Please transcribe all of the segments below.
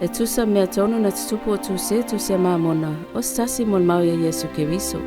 E tusa mea tonu na tutupu o Tusi tusia Mamona, o stasi mo mau ya Yesu Keriso.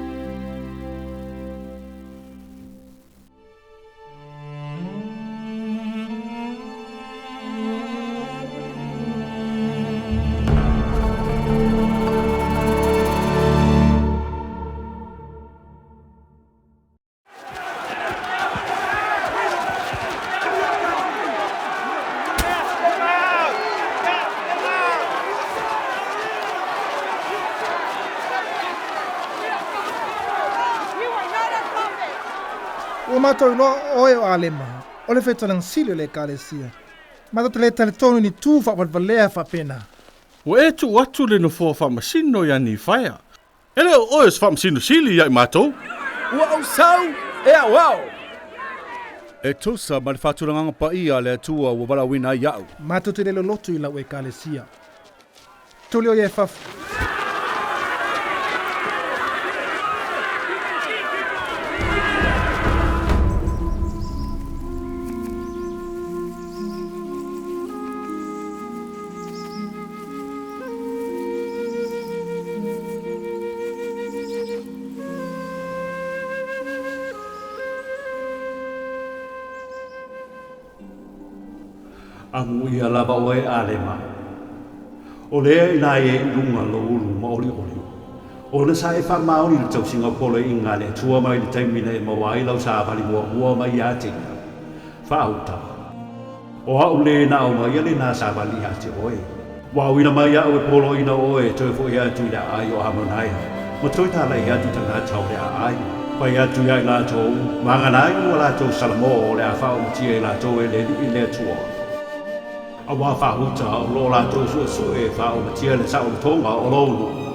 O matou no oe o Alema, o le whetana sili le kalesia. Matou te le taletonu ni tū whawalwalea whapena. O e tu atu le no fua whamasino ya ni whaia. Ele o oe whamasino sili ya i matou. Ua au sau e aoao. E tusa ma le faatulagaga paia le Atua ua valaauina ai a'u. Matou te le lotu i lau e kalesia. Tuli o ye fafu. Amu ia lava oe Alema. O lea ina e lunga lo ulu maoli oli. O na sa e wha maoni le tau singa Poloaiina le Atua mai le taimina e mawai lau sa avali mua mai ate. Whaauta. O hau le na o mai ale na sa avali ate oe. Wauina mai au e Poloaiina oe Toefoi atu le ai o Amonaea. Ma tala'i atu tanga tau le ai. Pai atu ia i latou. Manganai ua latou salamo o le a faaumatia i latou e le Atua. Awa faauta o lo latou su'e faaumatia le saolotoga o lolu.